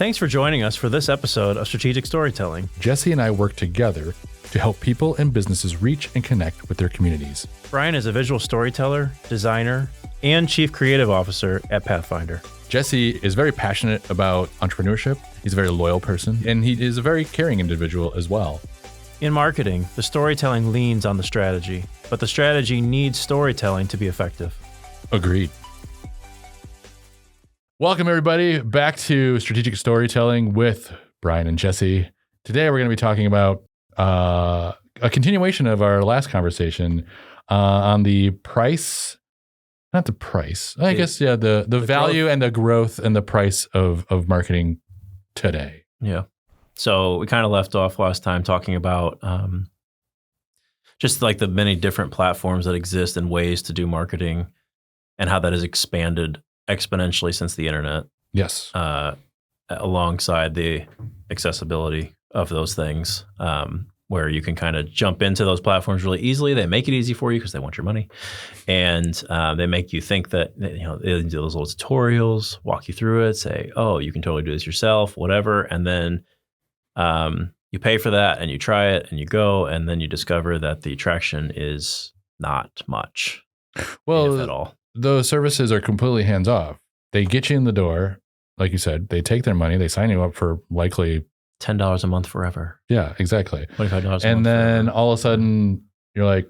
Thanks for joining us for this episode of Strategic Storytelling. Jesse and I work together to help people and businesses reach and connect with their communities. Brian is a visual storyteller, designer, and chief creative officer at Pathfinder. Jesse is very passionate about entrepreneurship. He's a very loyal person, and he is a very caring individual as well. In marketing, the storytelling leans on the strategy, but the strategy needs storytelling to be effective. Agreed. Welcome, everybody, back to Strategic Storytelling with Brian and Jesse. Today, we're going to be talking about a continuation of our last conversation on the price, not the price, I guess, the value growth and the growth and the price of marketing today. Yeah. So we kind of left off last time talking about just like the many different platforms that exist and ways to do marketing and how that has expanded exponentially since the internet. Yes. Alongside the accessibility of those things, where you can kind of jump into those platforms really easily. They make it easy for you because they want your money. And they make you think that, they do those little tutorials, walk you through it, say, oh, you can totally do this yourself, whatever. And then you pay for that and you try it and you go, and then you discover that the traction is not much, if at all. Those services are completely hands off. They get you in the door, like you said, they take their money, they sign you up for likely $10 a month forever. Yeah, exactly. $25 a month. And then forever. all of a sudden you're like,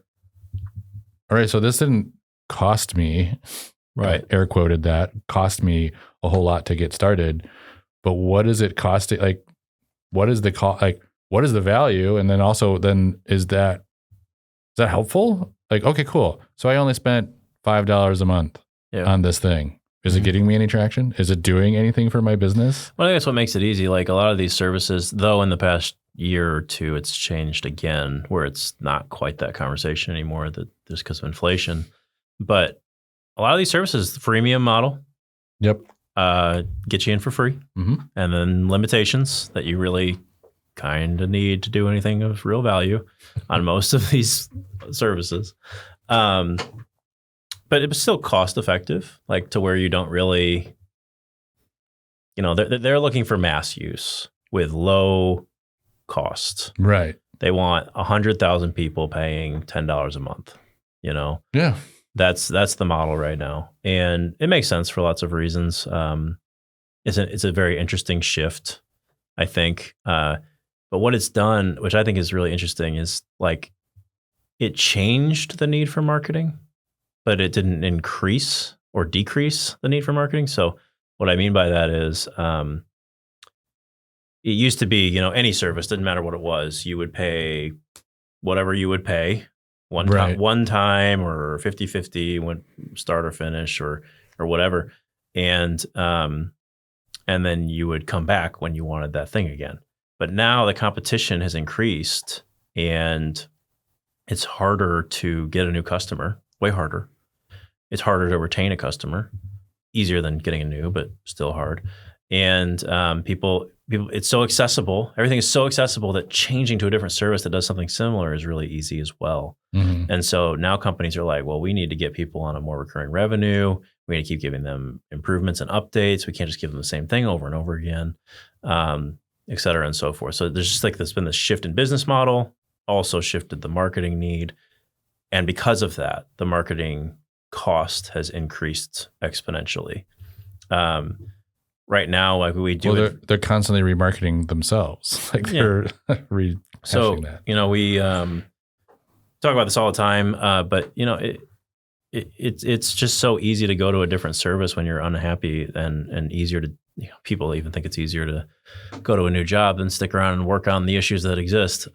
all right, so this didn't cost me, right? Air quoted that, cost me a whole lot to get started. But what is it costing? Like, what is the cost? Like, what is the value? And then also, is that helpful? Like, okay, cool. So I only spent $5 a month on this thing. Is it getting me any traction? Is it doing anything for my business? Well, I think that's what makes it easy. Like a lot of these services, though in the past year or two, it's changed again where it's not quite that conversation anymore just because of inflation. But a lot of these services, the freemium model, yep, get you in for free. Mm-hmm. And then limitations that you really kind of need to do anything of real value on most of these services. But it was still cost effective, like to where you don't really, they're looking for mass use with low cost. Right. They want 100,000 people paying $10 a month, Yeah. That's the model right now. And it makes sense for lots of reasons. It's a very interesting shift, I think. But what it's done, which I think is really interesting, is like it changed the need for marketing, but it didn't increase or decrease the need for marketing. So what I mean by that is it used to be, any service, didn't matter what it was, you would pay whatever you would pay one time or 50-50 when start or finish or whatever. And then you would come back when you wanted that thing again. But now the competition has increased and it's harder to get a new customer. Way harder. It's harder to retain a customer. Easier than getting a new, but still hard. And people, it's so accessible. Everything is so accessible that changing to a different service that does something similar is really easy as well. Mm-hmm. And so now companies are like, well, we need to get people on a more recurring revenue. We need to keep giving them improvements and updates. We can't just give them the same thing over and over again, et cetera, and so forth. So there's just like there's been this shift in business model, also shifted the marketing need. And because of that, the marketing cost has increased exponentially. Right now, like we do, they're constantly remarketing themselves. Like they're rehashing that. We talk about this all the time, but it's just so easy to go to a different service when you're unhappy, and easier to. People even think it's easier to go to a new job than stick around and work on the issues that exist.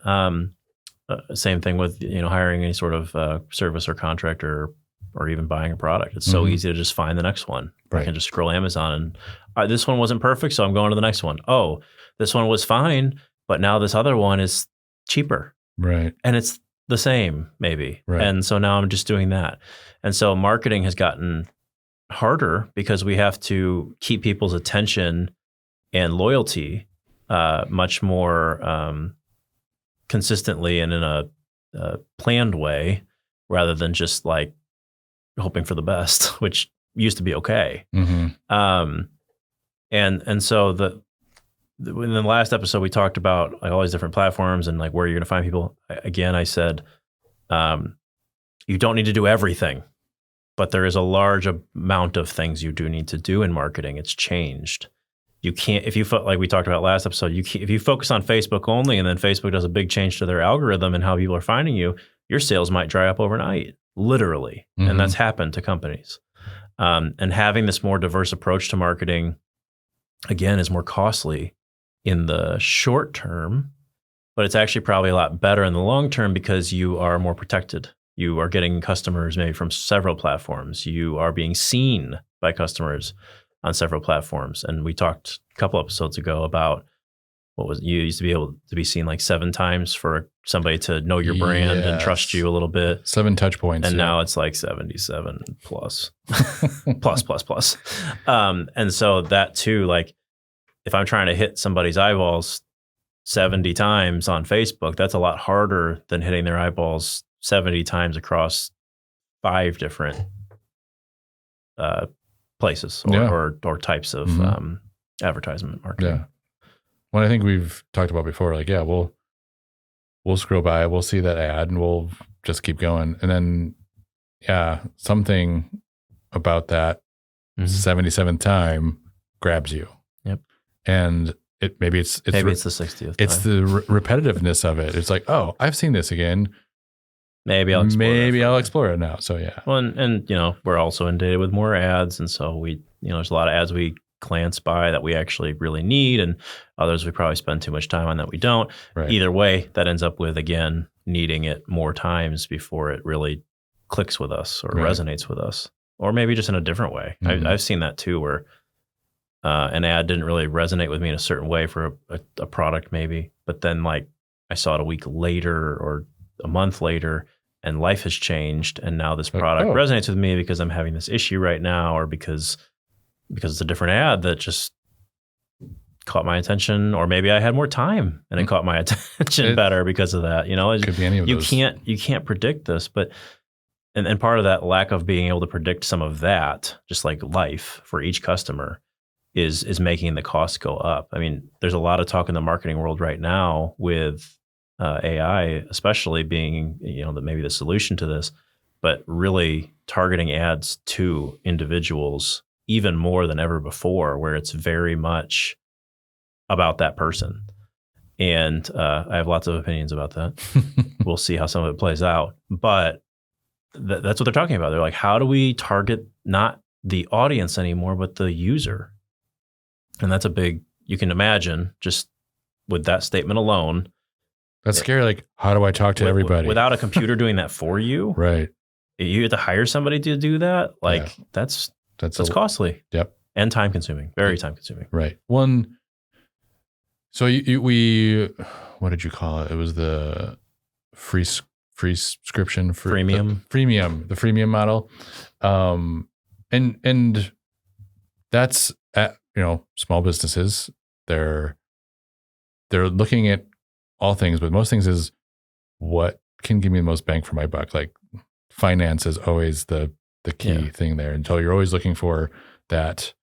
Same thing with hiring any sort of service or contractor or even buying a product. It's so easy to just find the next one. Right. I can just scroll Amazon and this one wasn't perfect, so I'm going to the next one. Oh, this one was fine, but now this other one is cheaper. Right. And it's the same maybe. Right. And so now I'm just doing that. And so marketing has gotten harder because we have to keep people's attention and loyalty much more consistently and in a planned way, rather than just like hoping for the best, which used to be okay. Mm-hmm. And so in the last episode, we talked about like all these different platforms and like where you're going to find people. Again, I said, you don't need to do everything, but there is a large amount of things you do need to do in marketing. It's changed. You can't, if you like we talked about last episode, if you focus on Facebook only and then Facebook does a big change to their algorithm and how people are finding you, your sales might dry up overnight, literally. Mm-hmm. And that's happened to companies. And having this more diverse approach to marketing, again, is more costly in the short term, but it's actually probably a lot better in the long term because you are more protected. You are getting customers maybe from several platforms. You are being seen by customers on several platforms. And we talked a couple episodes ago about you used to be able to be seen like 7 times for somebody to know your brand and trust you a little bit. 7 touch points. And now it's like 77 plus, plus. And so that too, like if I'm trying to hit somebody's eyeballs 70 times on Facebook, that's a lot harder than hitting their eyeballs 70 times across 5 different places or types of advertisement marketing. Yeah. Well, I think we've talked about before, like, yeah, we'll scroll by, we'll see that ad and we'll just keep going. And then, yeah, something about that 77th time grabs you. Yep. And maybe it's the 60th It's time. the repetitiveness of it. It's like, oh, I've seen this again. Maybe I'll explore it now. So yeah. Well, and we're also inundated with more ads, and so we, there's a lot of ads we glance by that we actually really need, and others we probably spend too much time on that we don't. Right. Either way, that ends up with, again, needing it more times before it really clicks with us or resonates with us, or maybe just in a different way. Mm-hmm. I've seen that too, where an ad didn't really resonate with me in a certain way for a product maybe, but then like I saw it a week later or a month later, and life has changed, and now this product resonates with me because I'm having this issue right now, or because it's a different ad that just caught my attention, or maybe I had more time and it caught my attention better because of that. It could be any of those. You can't predict this, but and part of that lack of being able to predict some of that, just like life for each customer, is making the costs go up. I mean, there's a lot of talk in the marketing world right now with AI, especially being maybe the solution to this, but really targeting ads to individuals even more than ever before, where it's very much about that person. And I have lots of opinions about that. We'll see how some of it plays out. But that's what they're talking about. They're like, how do we target not the audience anymore, but the user? And that's you can imagine just with that statement alone. That's scary. Like, how do I talk to everybody? Without a computer doing that for you? Right. You have to hire somebody to do that? Like, that's costly. Yep. And time consuming. Very time consuming. Right. So what did you call it? It was the free subscription for freemium. The freemium model. And that's at, small businesses. They're looking at all things, but most things is what can give me the most bang for my buck. Like finance is always the key thing there. Until you're always looking for that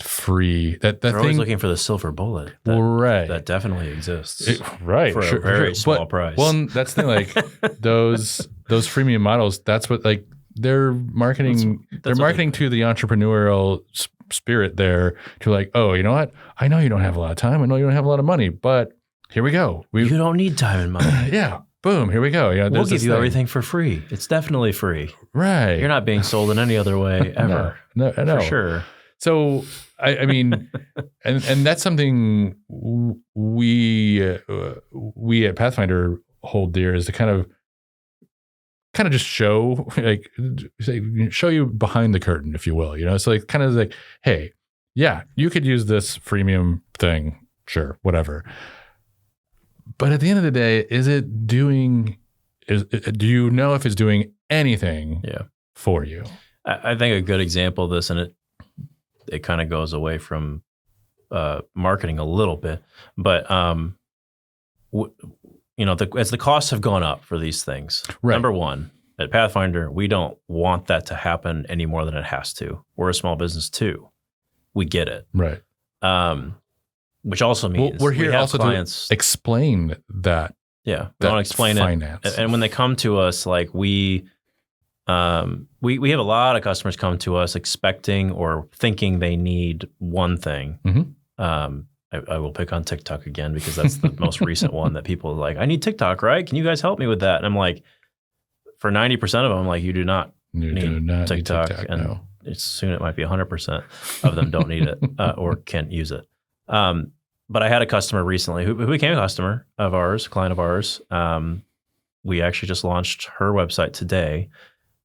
free that They're thing. Always looking for the silver bullet. That definitely exists. For a very small price. Well, that's the thing. Like those freemium models. That's what like they're marketing. They're marketing to the entrepreneurial spirit there. To like, oh, you know what? I know you don't have a lot of time. I know you don't have a lot of money, but here we go. You don't need time and money. Yeah. Boom. Here we go. We'll give you everything for free. It's definitely free. Right. You're not being sold in any other way ever. No. For sure. So, I mean, and that's something we at Pathfinder hold dear, is to kind of just show you behind the curtain, if you will. So like kind of like, hey, yeah, you could use this freemium thing. Sure. Whatever. But at the end of the day, do you know if it's doing anything for you? I think a good example of this, and it kind of goes away from marketing a little bit, but as the costs have gone up for these things, number one, at Pathfinder, we don't want that to happen any more than it has to. We're a small business too. We get it. Right. which also means we're here we have also clients to explain that. Yeah, we want to explain finance. it. And when they come to us, like we have a lot of customers come to us expecting or thinking they need one thing. I will pick on TikTok again because that's the most recent one that people are like, I need TikTok, right? Can you guys help me with that? And I'm like, for 90% of them, like, you do not need TikTok. And soon it might be 100% of them don't need it or can't use it. But I had a customer recently who became a customer of ours, client of ours. We actually just launched her website today.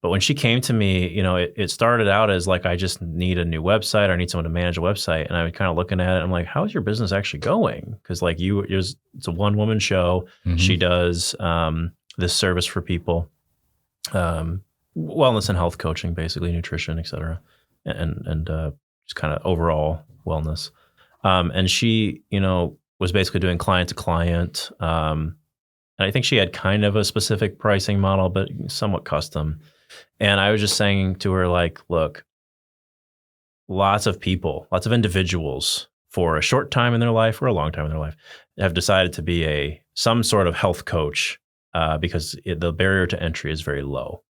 But when she came to me, it started out as like, I just need a new website, or I need someone to manage a website. And I was kind of looking at it. I'm like, how is your business actually going? Because like it's a one-woman show. She does this service for people, wellness and health coaching, basically nutrition, et cetera, and just kind of overall wellness. And she, was basically doing client to client. And I think she had kind of a specific pricing model, but somewhat custom. And I was just saying to her, like, look, lots of people, lots of individuals for a short time in their life or a long time in their life have decided to be some sort of health coach because the barrier to entry is very low.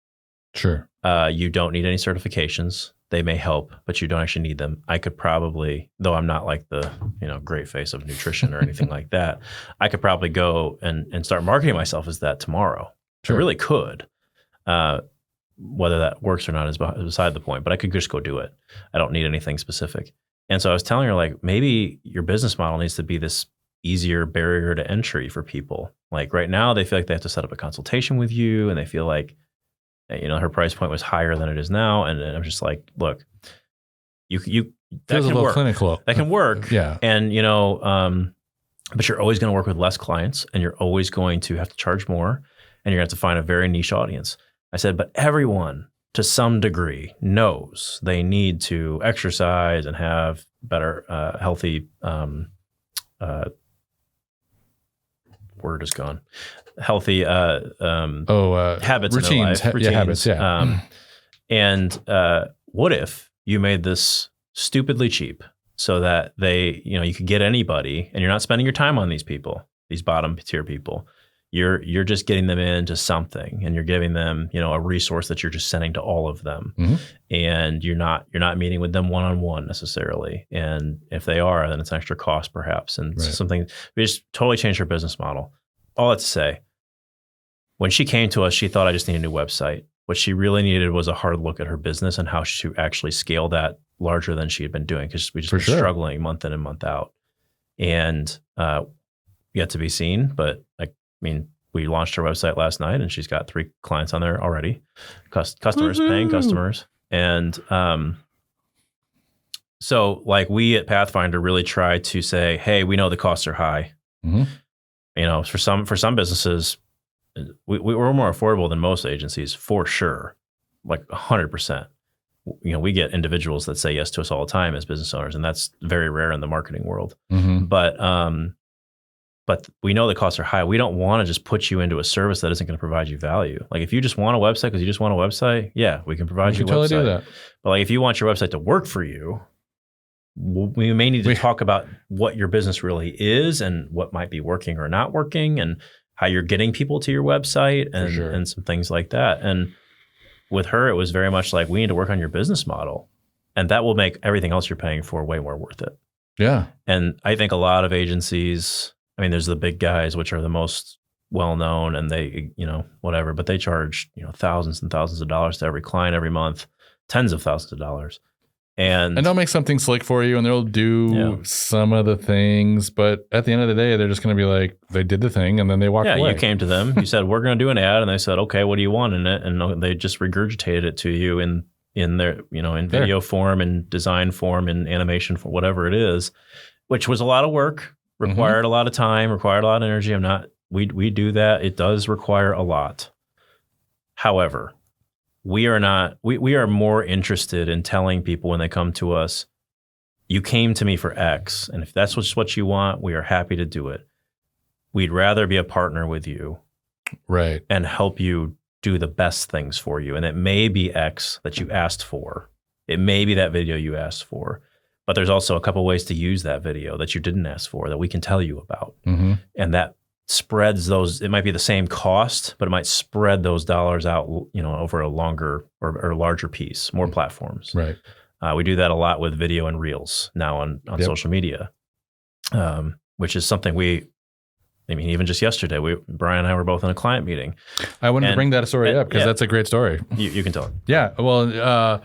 Sure. You don't need any certifications. They may help, but you don't actually need them. I could probably, though I'm not like the great face of nutrition or anything like that, I could probably go and start marketing myself as that tomorrow. Sure. I really could. Whether that works or not is beside the point, but I could just go do it. I don't need anything specific. And so I was telling her, like, maybe your business model needs to be this easier barrier to entry for people. Like right now, they feel like they have to set up a consultation with you, and they feel like, her price point was higher than it is now. And I'm just like, look, that can work. Clinical. That can work. Yeah. And, but you're always going to work with less clients, and you're always going to have to charge more, and you're going to have to find a very niche audience. I said, but everyone to some degree knows they need to exercise and have better, healthy, word is gone, healthy habits routines, in their life. Routines. Habits, yeah. And what if you made this stupidly cheap so that you could get anybody, and you're not spending your time on these people, these bottom tier people. You're just getting them into something, and you're giving them, a resource that you're just sending to all of them. And you're not meeting with them one-on-one necessarily. And if they are, then it's an extra cost perhaps. And something, we just totally changed her business model. All that to say, when she came to us, she thought I just need a new website. What she really needed was a hard look at her business and how to actually scale that larger than she had been doing, because we just been struggling month in and month out. And yet to be seen, but we launched her website last night, and she's got 3 clients on there already, customers, paying customers. And so like we at Pathfinder really try to say, hey, we know the costs are high. For some businesses, we're more affordable than most agencies for sure, like 100%. We get individuals that say yes to us all the time as business owners, and that's very rare in the marketing world. But we know the costs are high. We don't want to just put you into a service that isn't going to provide you value. Like if you just want a website because you just want a website, yeah, we can provide you a website. Do that. But like if you want your website to work for you, we may need to talk about what your business really is and what might be working or not working, and how you're getting people to your website, and some things like that. And with her, it was very much like, we need to work on your business model, and that will make everything else you're paying for way more worth it. Yeah. And I think a lot of agencies, there's the big guys, which are the most well-known, and they, whatever, but they charge, thousands and thousands of dollars to every client every month, tens of thousands of dollars. And they'll make something slick for you, and they'll do some of the things, but at the end of the day, they're just going to be like, they did the thing, and then they walked away. Yeah, you came to them, you said, we're going to do an ad, and they said, okay, what do you want in it? And they just regurgitated it to you in their, in video form, and design form, and animation form, whatever it is, which was a lot of work. Required a lot of time, required a lot of energy. We do that. It does require a lot. However, we are more interested in telling people when they come to us, you came to me for X, and if that's what you want, we are happy to do it. We'd rather be a partner with you. Right. And help you do the best things for you. And it may be X that you asked for. It may be that video you asked for. but there's also a couple ways to use that video that you didn't ask for that we can tell you about. Mm-hmm. And that spreads those, it might be the same cost, but it might spread those dollars out, over a longer or larger piece, more platforms. Right. We do that a lot with video and reels now on social media, which is something even just yesterday, Brian and I were both in a client meeting. I wanted to bring that story up because that's a great story. You can tell it. Yeah. Well,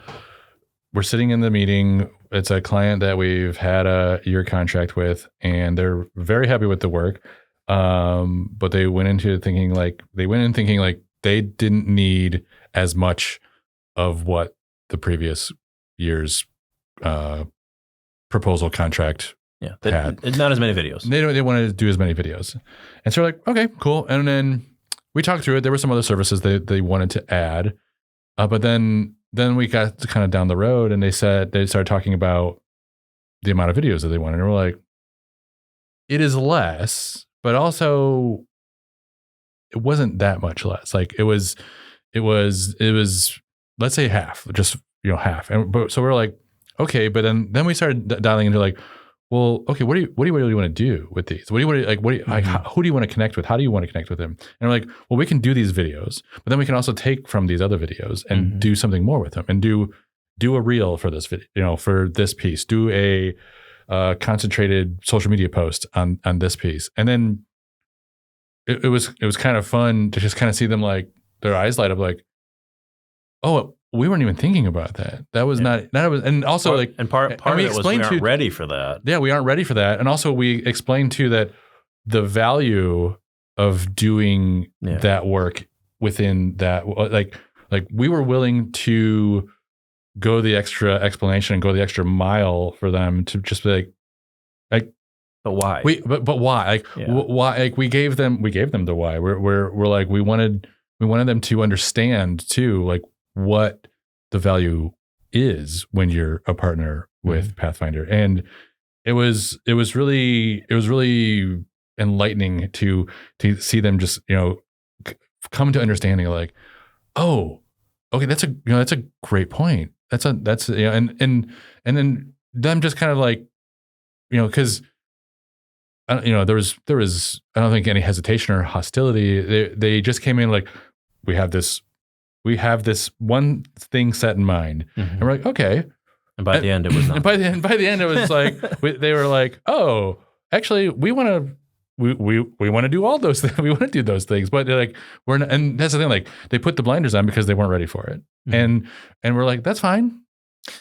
we're sitting in the meeting. It's a client that we've had a year contract with, and they're very happy with the work. But they went into thinking like they didn't need as much of what the previous year's proposal contract had. Not as many videos. They wanted to do as many videos. And so we're like, okay, cool. And then we talked through it. There were some other services they wanted to add. But then we got kind of down the road, and they started talking about the amount of videos that they wanted. And we're like, it is less, but also it wasn't that much less. Like it was, let's say half, just, half. And so we're like, okay, but then we started dialing into like, well, okay, what do you really want to do with these? Who do you want to connect with? How do you want to connect with them? And we're like, well, we can do these videos, but then we can also take from these other videos and do something more with them, and do a reel for this video, for this piece, do a concentrated social media post on this piece. And then it was kind of fun to just kind of see them, like, their eyes light up, like, oh, we weren't even thinking about that. That was and also part of it was we aren't ready for that. Yeah, we aren't ready for that. And also we explained too that the value of doing that work within that, like we were willing to go the extra explanation and go the extra mile for them to just be like, but why? But why? Why? Like we gave them the why. We're like, we wanted them to understand too, like, what the value is when you're a partner with Pathfinder. And it was really enlightening to see them just, come to understanding, like, oh, okay, that's a great point. That's and then them just kind of like, because there was I don't think any hesitation or hostility. They just came in like, we have this one thing set in mind, and we're like, okay. And by the end, it was not. And by the end, it was like they were like, oh, actually, we want to do all those things. We want to do those things, but they're like, we're not, and that's the thing. Like, they put the blinders on because they weren't ready for it, and we're like, that's fine.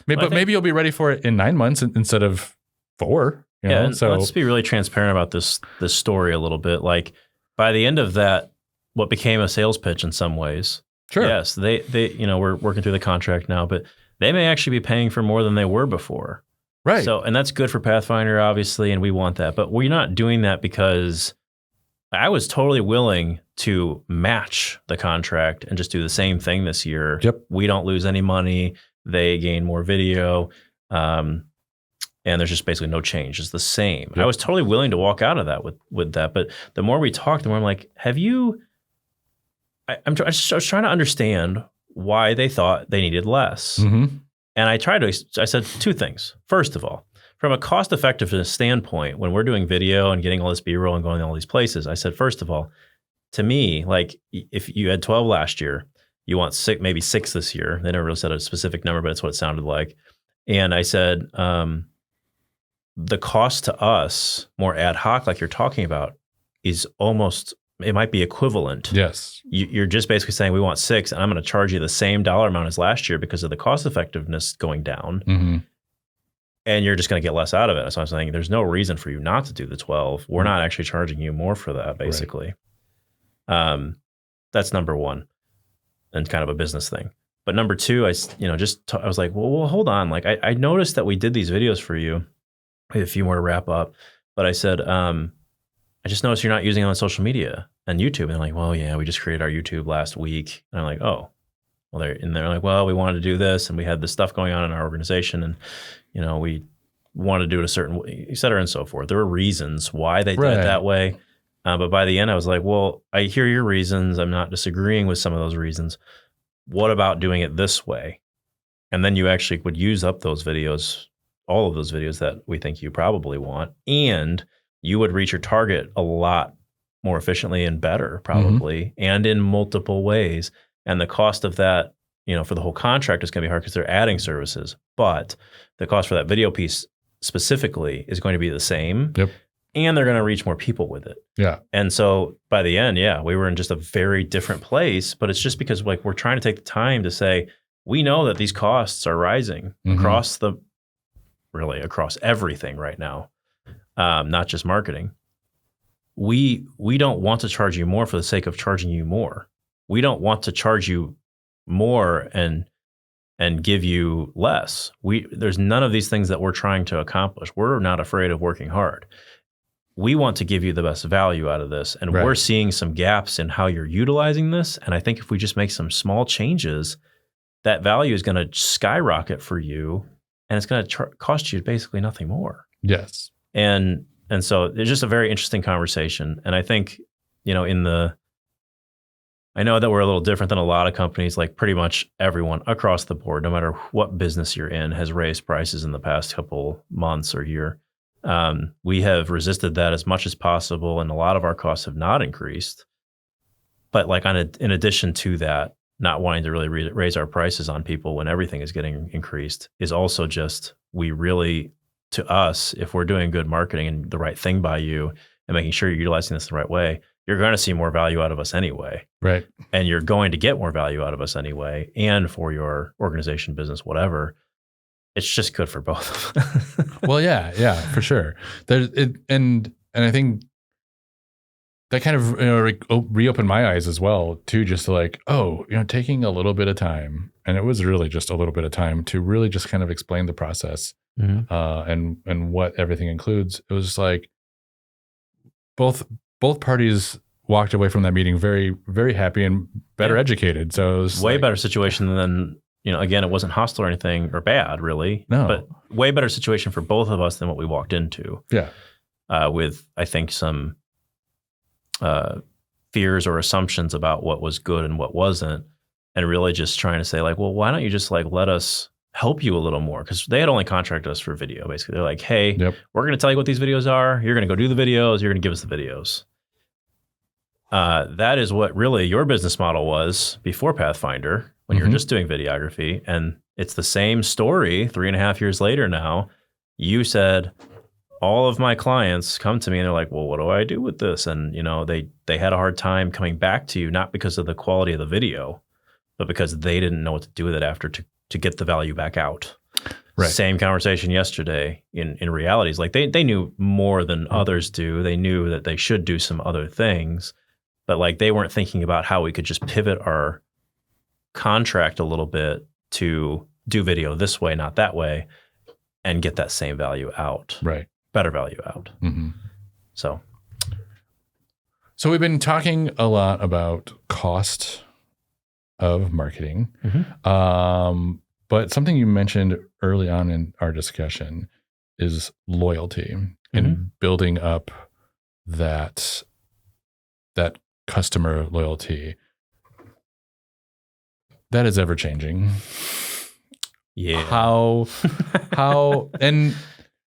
Maybe you'll be ready for it in 9 months instead of 4. So let's be really transparent about this story a little bit. Like, by the end of that, what became a sales pitch in some ways. Sure. Yes, they we're working through the contract now, but they may actually be paying for more than they were before. Right. So, and that's good for Pathfinder, obviously, and we want that. But we're not doing that because I was totally willing to match the contract and just do the same thing this year. Yep. We don't lose any money. They gain more video. And there's just basically no change. It's the same. Yep. I was totally willing to walk out of that with that. But the more we talked, the more I'm like, have you... I was trying to understand why they thought they needed less. And I said 2 things. First of all, from a cost effectiveness standpoint, when we're doing video and getting all this B-roll and going to all these places, I said, first of all, to me, like, if you had 12 last year, you want 6, maybe 6 this year. They never really said a specific number, but it's what it sounded like. And I said, the cost to us, more ad hoc, like you're talking about, is almost... it might be equivalent. Yes. You're just basically saying we want 6 and I'm going to charge you the same dollar amount as last year because of the cost effectiveness going down. And you're just going to get less out of it. So I'm saying there's no reason for you not to do the 12. We're not actually charging you more for that, basically. Right. That's number one, and kind of a business thing. But number 2, I was like, well, hold on. Like, I noticed that we did these videos for you. We have a few more to wrap up. But I said, I just noticed you're not using it on social media and YouTube. And they're like, well, yeah, we just created our YouTube last week. And I'm like, oh, well, they're like, well, we wanted to do this and we had this stuff going on in our organization and, we wanted to do it a certain way, et cetera, and so forth. There were reasons why they did it that way. But by the end, I was like, well, I hear your reasons. I'm not disagreeing with some of those reasons. What about doing it this way? And then you actually would use up those videos all of those videos that we think you probably want, and you would reach your target a lot more efficiently and better, probably, and in multiple ways. And the cost of that, for the whole contract is going to be hard because they're adding services, but the cost for that video piece specifically is going to be the same. Yep. And they're going to reach more people with it. Yeah. And so by the end, we were in just a very different place, but it's just because we're trying to take the time to say, we know that these costs are rising across everything right now, not just marketing. We don't want to charge you more for the sake of charging you more. We don't want to charge you more and give you less. There's none of these things that we're trying to accomplish. We're not afraid of working hard. We want to give you the best value out of this. And we're seeing some gaps in how you're utilizing this. And I think if we just make some small changes, that value is going to skyrocket for you, and it's going to cost you basically nothing more. Yes. And so it's just a very interesting conversation. And I think, I know that we're a little different than a lot of companies, like pretty much everyone across the board, no matter what business you're in, has raised prices in the past couple months or year. We have resisted that as much as possible, and a lot of our costs have not increased. But in addition to that, not wanting to really raise our prices on people when everything is getting increased is also just, to us, if we're doing good marketing and the right thing by you and making sure you're utilizing this the right way, you're going to see more value out of us anyway. Right. And you're going to get more value out of us anyway. And for your organization, business, whatever, it's just good for both of us. Well, yeah, for sure. And I think that kind of reopened my eyes as well too, just to taking a little bit of time, and it was really just a little bit of time to really just kind of explain the process and what everything includes. It was just like both parties walked away from that meeting very, very happy and better educated. So it was way better situation than, again, it wasn't hostile or anything or bad really, but way better situation for both of us than what we walked into. Yeah. With, I think, some fears or assumptions about what was good and what wasn't, and really just trying to say well, why don't you just let us help you a little more? Because they had only contracted us for video. Basically, they're like, hey, we're going to tell you what these videos are. You're going to go do the videos. You're going to give us the videos. That is what really your business model was before Pathfinder, when you're just doing videography. And it's the same story 3.5 years later now. You said, all of my clients come to me and they're like, well, what do I do with this? And, they had a hard time coming back to you, not because of the quality of the video, but because they didn't know what to do with it after to get the value back out. Right. Same conversation yesterday in realities. They knew more than others do. They knew that they should do some other things, but they weren't thinking about how we could just pivot our contract a little bit to do video this way, not that way, and get that same value out. Right. Better value out. Mm-hmm. So we've been talking a lot about cost of marketing. But something you mentioned early on in our discussion is loyalty and building up that customer loyalty. That is ever changing. Yeah. How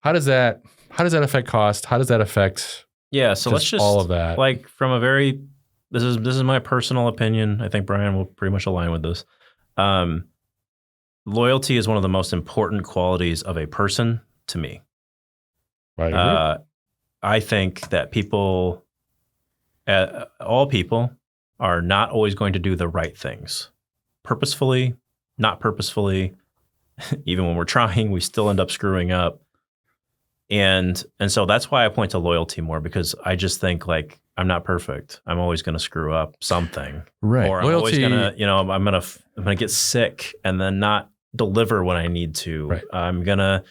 does that affect cost? How does that affect so let's just all of that? From a very this is my personal opinion. I think Brian will pretty much align with this. Loyalty is one of the most important qualities of a person to me. Right. I think that all people are not always going to do the right things. Purposefully, not purposefully. Even when we're trying, we still end up screwing up. And so that's why I point to loyalty more, because I just think I'm not perfect. I'm always going to screw up something. Right. Or I'm always going to, I'm going to get sick and then not deliver when I need to. Right. I'm going to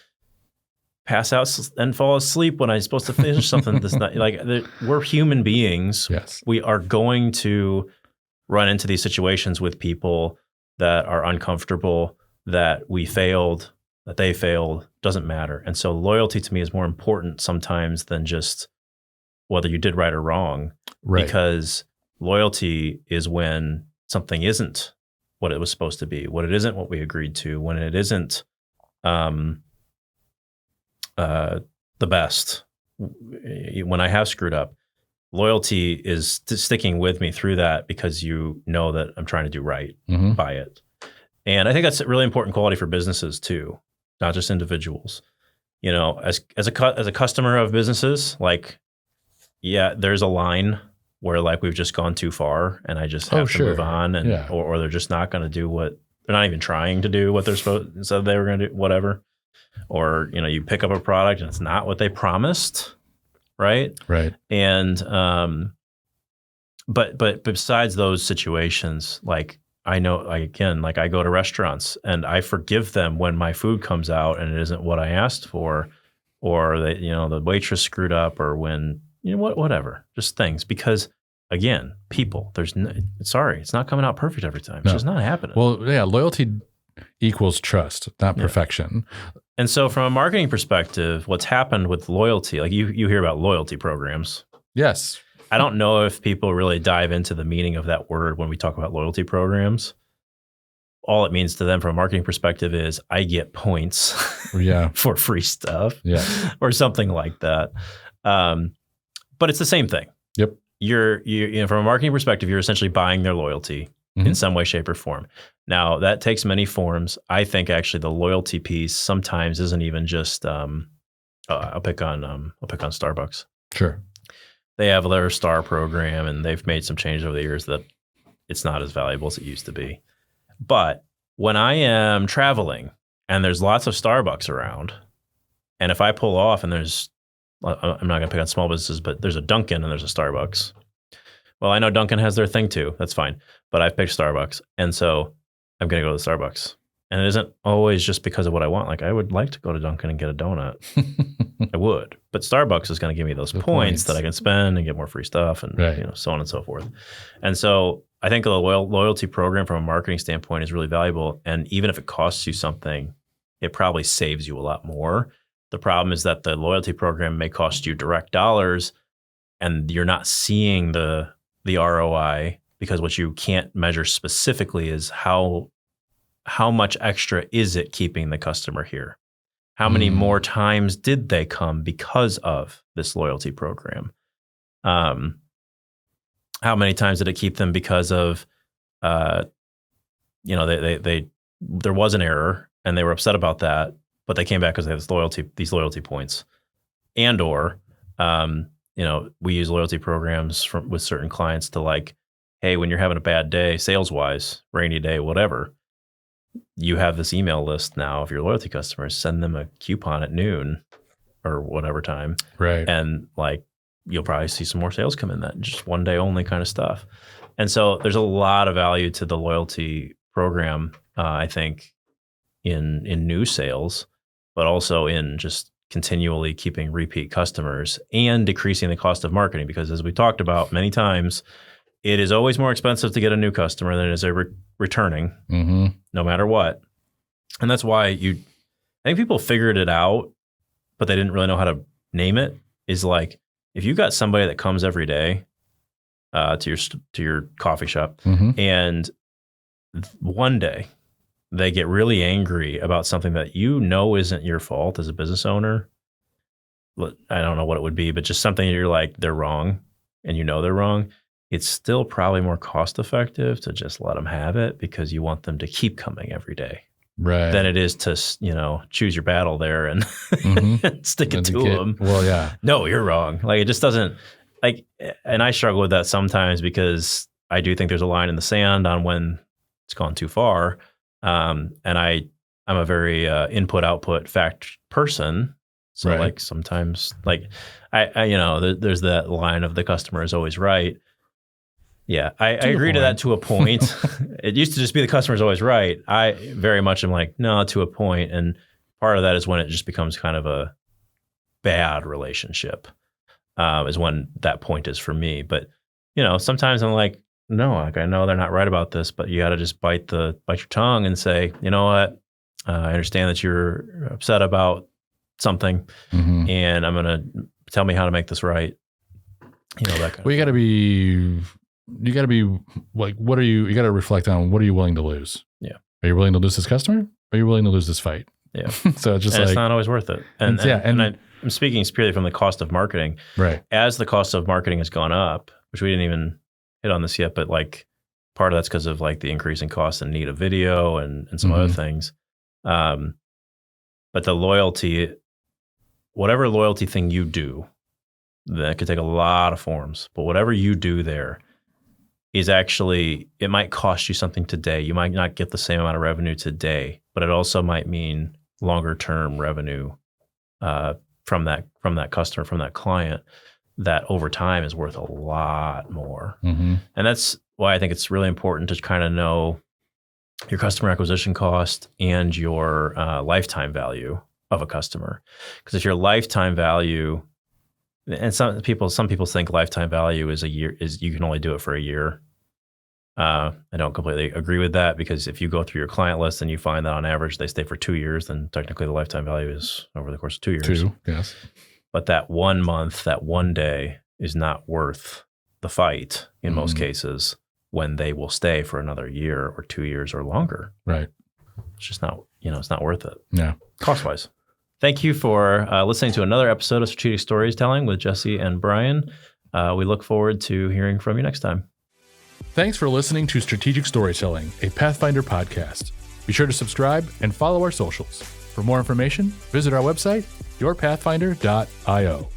pass out and fall asleep when I'm supposed to finish something that's not we're human beings. Yes. We are going to run into these situations with people that are uncomfortable, that we failed, that they failed, doesn't matter. And so loyalty to me is more important sometimes than just whether you did right or wrong. Right. Because loyalty is when something isn't what it was supposed to be, when it isn't what we agreed to, when it isn't the best when I have screwed up. Loyalty is sticking with me through that because you know that I'm trying to do right by it. And I think that's a really important quality for businesses too, not just individuals. You know, as a customer of businesses, like, yeah, there's a line where like we've just gone too far and I just have to move on, and or they're just not going to do what they're not even trying to do what they're said they were going to do, whatever. Or, you know, you pick up a product and it's not what they promised. Right. And, but besides those situations, like I know, again, like I go to restaurants and I forgive them when my food comes out and it isn't what I asked for, or they, you know, the waitress screwed up, or when, you know, whatever, just things, because again, people, sorry, it's not coming out perfect every time. It's just not happening. Well, yeah. Loyalty equals trust, not perfection. And so from a marketing perspective, what's happened with loyalty, like you hear about loyalty programs. Yes. I don't know if people really dive into the meaning of that word when we talk about loyalty programs. All it means to them from a marketing perspective is I get points for free stuff or something like that. But it's the same thing. Yep. You know, from a marketing perspective, you're essentially buying their loyalty in some way, shape, or form. Now, that takes many forms. I think actually the loyalty piece sometimes isn't even just. I'll pick on Starbucks. Sure. They have their star program, and they've made some changes over the years that it's not as valuable as it used to be. But when I am traveling and there's lots of Starbucks around, and if I pull off and I'm not going to pick on small businesses, but there's a Dunkin' and there's a Starbucks. Well, I know Dunkin' has their thing too. That's fine. But I've picked Starbucks. And so I'm going to go to the Starbucks. And it isn't always just because of what I want. Like, I would like to go to Dunkin' and get a donut. I would. But Starbucks is going to give me those points that I can spend and get more free stuff and you know, so on and so forth. And so I think the loyalty program from a marketing standpoint is really valuable. And even if it costs you something, it probably saves you a lot more. The problem is that the loyalty program may cost you direct dollars and you're not seeing the ROI, because what you can't measure specifically is how much extra is it keeping the customer here? How many more times did they come because of this loyalty program? How many times did it keep them because of, you know, there was an error and they were upset about that, but they came back because they have these loyalty points, and or, you know, we use loyalty programs with certain clients to, like, hey, when you're having a bad day, sales wise, rainy day, whatever, you have this email list now of your loyalty customers. Send them a coupon at noon or whatever time. Right. And like, you'll probably see some more sales come in, that just one day only kind of stuff. And so there's a lot of value to the loyalty program, I think, in new sales, but also in just continually keeping repeat customers and decreasing the cost of marketing. Because as we talked about many times, it is always more expensive to get a new customer than it is a returning, no matter what. And that's why I think people figured it out, but they didn't really know how to name it. Is like, if you've got somebody that comes every day to your coffee shop, and one day they get really angry about something that you know isn't your fault as a business owner. I don't know what it would be, but just something you're like, they're wrong, and you know they're wrong. It's still probably more cost effective to just let them have it, because you want them to keep coming every day. Right. Than it is to, you know, choose your battle there and stick it to them. Well, yeah. No, you're wrong. Like, it just doesn't, like, and I struggle with that sometimes, because I do think there's a line in the sand on when it's gone too far. And I'm a very input output fact person. So like sometimes, like I you know, there's that line of the customer is always right. Yeah, I agree to that to a point. It used to just be the customer's always right. I very much am like, no, to a point. And part of that is when it just becomes kind of a bad relationship, is when that point is for me. But, you know, sometimes I'm like, no, like, I know they're not right about this, but you got to just bite your tongue and say, you know what? I understand that you're upset about something, and I'm going to tell me how to make this right. You know, that kind of you got to be like, you got to reflect on, what are you willing to lose? Yeah. Are you willing to lose this customer? Are you willing to lose this fight? Yeah. So it's just and like, it's not always worth it. And I'm speaking purely from the cost of marketing. right. As the cost of marketing has gone up, which we didn't even hit on this yet, but like part of that's because of like the increasing cost and need of video and some other things. But the loyalty, whatever loyalty thing you do, that could take a lot of forms, but whatever you do there is actually, it might cost you something today. You might not get the same amount of revenue today, but it also might mean longer term revenue from that customer, from that client, that over time is worth a lot more. And that's why I think it's really important to kind of know your customer acquisition cost and your lifetime value of a customer. Because if your lifetime value, and some people think lifetime value is you can only do it for a year. I don't completely agree with that, because if you go through your client list and you find that on average they stay for 2 years, then technically the lifetime value is over the course of 2 years. 2, yes. But that 1 month, that one day is not worth the fight in most cases, when they will stay for another year or 2 years or longer. Right. It's just not, it's not worth it. Yeah. Cost-wise. Thank you for listening to another episode of Strategic Storytelling with Jesse and Brian. We look forward to hearing from you next time. Thanks for listening to Strategic Storytelling, a Pathfinder podcast. Be sure to subscribe and follow our socials. For more information, visit our website, yourpathfinder.io.